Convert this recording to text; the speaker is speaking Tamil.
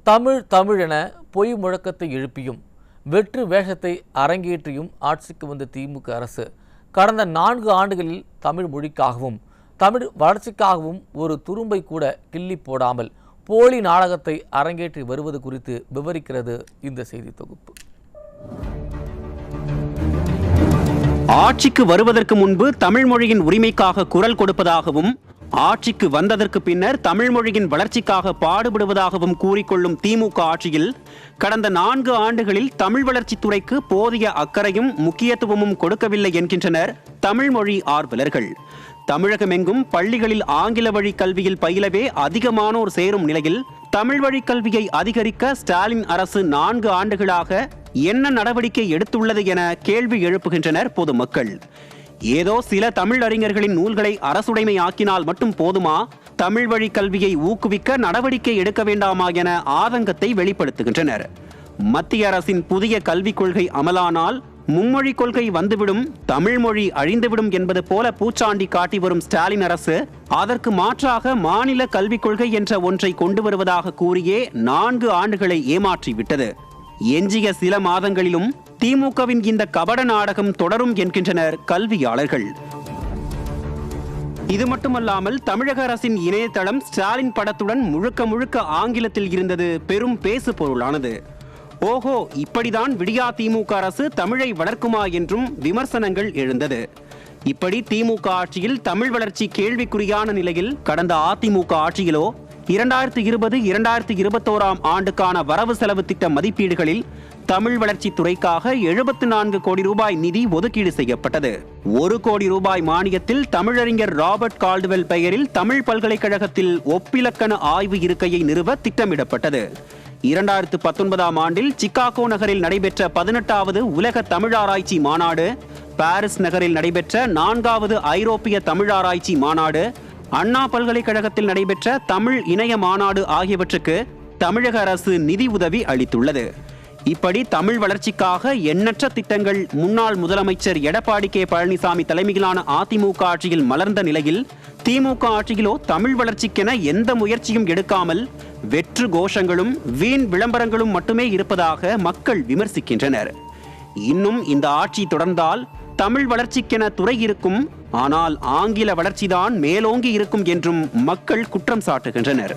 தமிழ் தமிழ் என பொய் முழக்கத்தை எழுப்பியும் வெற்று வேஷத்தை அரங்கேற்றியும் ஆட்சிக்கு வந்த திமுக அரசு கடந்த 4 ஆண்டுகளில் தமிழ் மொழிக்காகவும் தமிழ் வளர்ச்சிக்காகவும் ஒரு துரும்பை கூட கிள்ளி போடாமல் போலி நாடகத்தை அரங்கேற்றி வருவது குறித்து விவரிக்கிறது இந்த செய்தி தொகுப்பு. ஆட்சிக்கு வருவதற்கு முன்பு தமிழ் மொழியின் உரிமைக்காக குரல் கொடுப்பதாகவும் ஆட்சிக்கு வந்ததற்கு பின்னர் தமிழ் மொழியின் வளர்ச்சிக்காக பாடுபடுவதாகவும் கூறிக்கொள்ளும் திமுக ஆட்சியில் கடந்த 4 ஆண்டுகளில் தமிழ் வளர்ச்சித்துறைக்கு போதிய அக்கறையும் முக்கியத்துவமும் கொடுக்கவில்லை என்கின்றனர் தமிழ் மொழி ஆர்வலர்கள். தமிழகமெங்கும் பள்ளிகளில் ஆங்கில வழி கல்வியில் பயிலவே அதிகமானோர் சேரும் நிலையில் தமிழ் வழி கல்வியை அதிகரிக்க ஸ்டாலின் அரசு 4 ஆண்டுகளாக என்ன நடவடிக்கை எடுத்துள்ளது என கேள்வி எழுப்புகின்றனர் பொதுமக்கள். ஏதோ சில தமிழ் அறிஞர்களின் நூல்களை அரசுடைமை ஆக்கினால் மட்டும் போதுமா? தமிழ் வழி கல்வியை ஊக்குவிக்க நடவடிக்கை எடுக்க வேண்டாமா என ஆதங்கத்தை வெளிப்படுத்துகின்றனர். மத்திய அரசின் புதிய கல்விக் கொள்கை அமலானால் மும்மொழி கொள்கை வந்துவிடும், தமிழ் மொழி அழிந்துவிடும் என்பது போல பூச்சாண்டி காட்டி வரும் ஸ்டாலின் அரசு அதற்கு மாற்றாக மாநில கல்விக் கொள்கை என்ற ஒன்றை கொண்டு வருவதாக கூறியே 4 ஆண்டுகளை ஏமாற்றிவிட்டது. எஞ்சிய சில மாதங்களிலும் திமுகவின் இந்த கபட நாடகம் தொடரும் என்கின்றனர் கல்வியாளர்கள். இது மட்டுமல்லாமல் தமிழக அரசின் இணையதளம் ஸ்டாலின் படத்துடன் முழுக்க ஆங்கிலத்தில் இருந்தது பெரும் பேசு பொருளானது. ஓஹோ, இப்படிதான் விடியா திமுக அரசு தமிழை வளர்க்குமா என்றும் விமர்சனங்கள் எழுந்தது. இப்படி திமுக ஆட்சியில் தமிழ் வளர்ச்சி கேள்விக்குறியான நிலையில் கடந்த அதிமுக ஆட்சியிலோ 2020-2021 ஆண்டுக்கான வரவு செலவு திட்ட மதிப்பீடுகளில் தமிழ் வளர்ச்சி துறைக்காக 74 கோடி ரூபாய் நிதி ஒதுக்கீடு செய்யப்பட்டது. 1 கோடி ரூபாய் மானியத்தில் தமிழறிஞர் ராபர்ட் கால்டுவெல் பெயரில் தமிழ் பல்கலைக்கழகத்தில் ஒப்பிலக்கண ஆய்வு இருக்கையை நிறுவ திட்டமிடப்பட்டது. 2019 ஆண்டில் சிகாகோ நகரில் நடைபெற்ற 18வது உலக தமிழாராய்ச்சி மாநாடு, பாரிஸ் நகரில் நடைபெற்ற 4வது ஐரோப்பிய தமிழாராய்ச்சி மாநாடு, அண்ணா பல்கலைக்கழகத்தில் நடைபெற்ற தமிழ் இணைய மாநாடு ஆகியவற்றுக்கு தமிழக அரசு நிதி உதவி அளித்துள்ளது. இப்படி தமிழ் வளர்ச்சிக்காக எண்ணற்ற திட்டங்கள் முன்னாள் முதலமைச்சர் எடப்பாடி கே பழனிசாமி தலைமையிலான அதிமுக ஆட்சியில் மலர்ந்த நிலையில் திமுக ஆட்சியிலோ தமிழ் வளர்ச்சிக்கென எந்த முயற்சியும் எடுக்காமல் வெற்று கோஷங்களும் வீண் விளம்பரங்களும் மட்டுமே இருப்பதாக மக்கள் விமர்சிக்கின்றனர். இன்னும் இந்த ஆட்சி தொடர்ந்தால் தமிழ் வளர்ச்சிக்கென துறை இருக்கும், ஆனால் ஆங்கில வளர்ச்சிதான் மேலோங்கி இருக்கும் என்றும் மக்கள் குற்றம் சாட்டுகின்றனர்.